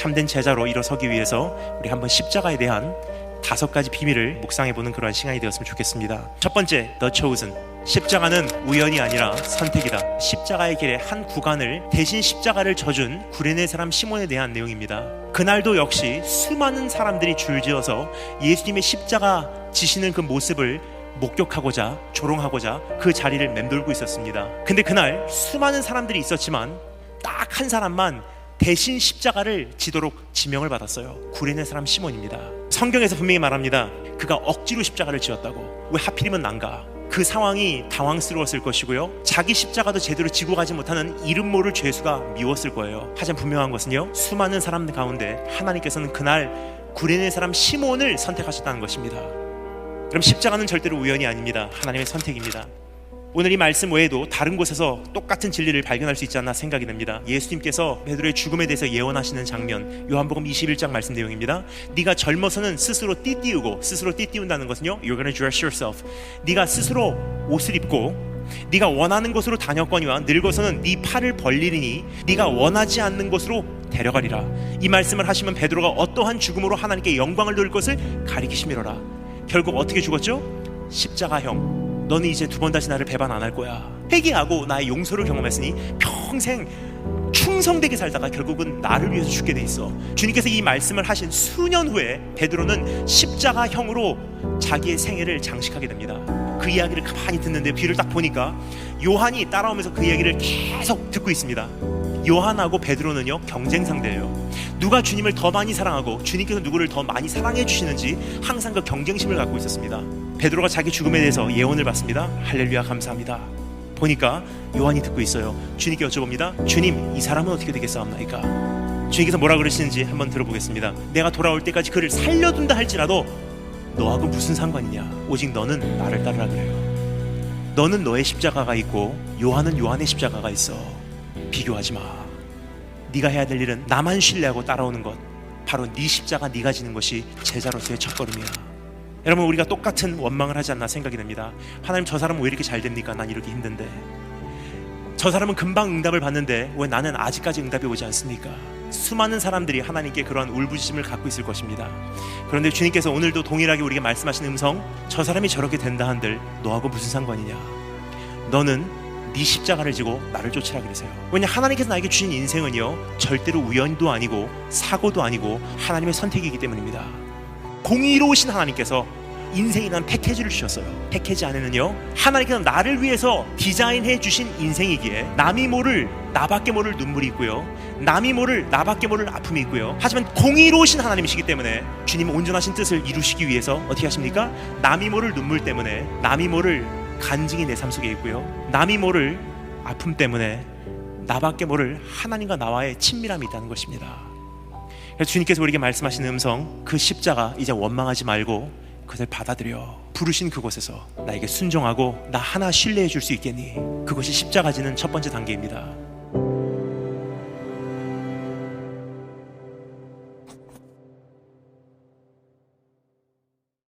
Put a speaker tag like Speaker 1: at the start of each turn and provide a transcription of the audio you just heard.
Speaker 1: 참된 제자로 일어서기 위해서 우리 한번 십자가에 대한 5가지 비밀을 묵상해보는 그러한 시간이 되었으면 좋겠습니다. 첫 번째, The Chosen. 십자가는 우연이 아니라 선택이다. 십자가의 길의 한 구간을 대신 십자가를 져준 구레네 사람 시몬에 대한 내용입니다. 그날도 역시 수많은 사람들이 줄지어서 예수님의 십자가 지시는 그 모습을 목격하고자, 조롱하고자 그 자리를 맴돌고 있었습니다. 근데 그날 수많은 사람들이 있었지만 딱 한 사람만 대신 십자가를 지도록 지명을 받았어요. 구레네 사람 시몬입니다. 성경에서 분명히 말합니다. 그가 억지로 십자가를 지었다고. 왜 하필이면 난가? 그 상황이 당황스러웠을 것이고요, 자기 십자가도 제대로 지고 가지 못하는 이름 모를 죄수가 미웠을 거예요. 하지만 분명한 것은요, 수많은 사람들 가운데 하나님께서는 그날 구레네 사람 시몬을 선택하셨다는 것입니다. 그럼 십자가는 절대로 우연이 아닙니다. 하나님의 선택입니다. 오늘 이 말씀 외에도 다른 곳에서 똑같은 진리를 발견할 수 있지 않나 생각이 됩니다. 예수님께서 베드로의 죽음에 대해서 예언하시는 장면, 요한복음 21장 말씀 내용입니다. 네가 젊어서는 스스로 띠띠우고, 스스로 띠띠운다는 것은요, You're gonna dress yourself. 네가 스스로 옷을 입고 네가 원하는 곳으로 다녔거니와 늙어서는 네 팔을 벌리리니 네가 원하지 않는 곳으로 데려가리라. 이 말씀을 하시면 베드로가 어떠한 죽음으로 하나님께 영광을 돌릴 것을 가리키심이로라. 결국 어떻게 죽었죠? 십자가형. 너는 이제 2번 다시 나를 배반 안 할 거야. 회개하고 나의 용서를 경험했으니 평생 충성되게 살다가 결국은 나를 위해서 죽게 돼 있어. 주님께서 이 말씀을 하신 수년 후에 베드로는 십자가형으로 자기의 생애를 장식하게 됩니다. 그 이야기를 가만히 듣는데 뒤를 딱 보니까 요한이 따라오면서 그 이야기를 계속 듣고 있습니다. 요한하고 베드로는요, 경쟁 상대예요. 누가 주님을 더 많이 사랑하고 주님께서 누구를 더 많이 사랑해 주시는지 항상 그 경쟁심을 갖고 있었습니다. 베드로가 자기 죽음에 대해서 예언을 받습니다. 할렐루야, 감사합니다. 보니까 요한이 듣고 있어요. 주님께 여쭤봅니다. 주님, 이 사람은 어떻게 되겠사옵나이까? 주님께서 뭐라 그러시는지 한번 들어보겠습니다. 내가 돌아올 때까지 그를 살려둔다 할지라도 너하고 무슨 상관이냐? 오직 너는 나를 따르라 그래요. 너는 너의 십자가가 있고 요한은 요한의 십자가가 있어. 비교하지 마. 네가 해야 될 일은 나만 신뢰하고 따라오는 것, 바로 네 십자가 네가 지는 것이 제자로서의 첫걸음이야. 여러분, 우리가 똑같은 원망을 하지 않나 생각이 됩니다. 하나님, 저 사람은 왜 이렇게 잘 됩니까? 난 이렇게 힘든데. 저 사람은 금방 응답을 받는데 왜 나는 아직까지 응답이 오지 않습니까? 수많은 사람들이 하나님께 그러한 울부짖음을 갖고 있을 것입니다. 그런데 주님께서 오늘도 동일하게 우리에게 말씀하신 음성, 저 사람이 저렇게 된다 한들 너하고 무슨 상관이냐? 너는 네 십자가를 지고 나를 쫓으라 그러세요. 왜냐, 하나님께서 나에게 주신 인생은요, 절대로 우연도 아니고 사고도 아니고 하나님의 선택이기 때문입니다. 공의로우신 하나님께서 인생이라는 패키지를 주셨어요. 패키지 안에는요, 하나님께서 나를 위해서 디자인해 주신 인생이기에 남이 모를, 나밖에 모를 눈물이 있고요, 남이 모를, 나밖에 모를 아픔이 있고요. 하지만 공의로우신 하나님이시기 때문에 주님은 온전하신 뜻을 이루시기 위해서 어떻게 하십니까? 남이 모를 눈물 때문에, 남이 모를 간증이 내 삶 속에 있고요, 남이 모를 아픔 때문에 나밖에 모를 하나님과 나와의 친밀함이 있다는 것입니다. 그래서 주님께서 우리에게 말씀하시는 음성, 그 십자가 이제 원망하지 말고 그것을 받아들여. 부르신 그곳에서 나에게 순종하고 나 하나 신뢰해 줄 수 있겠니? 그것이 십자가 지는 첫 번째 단계입니다.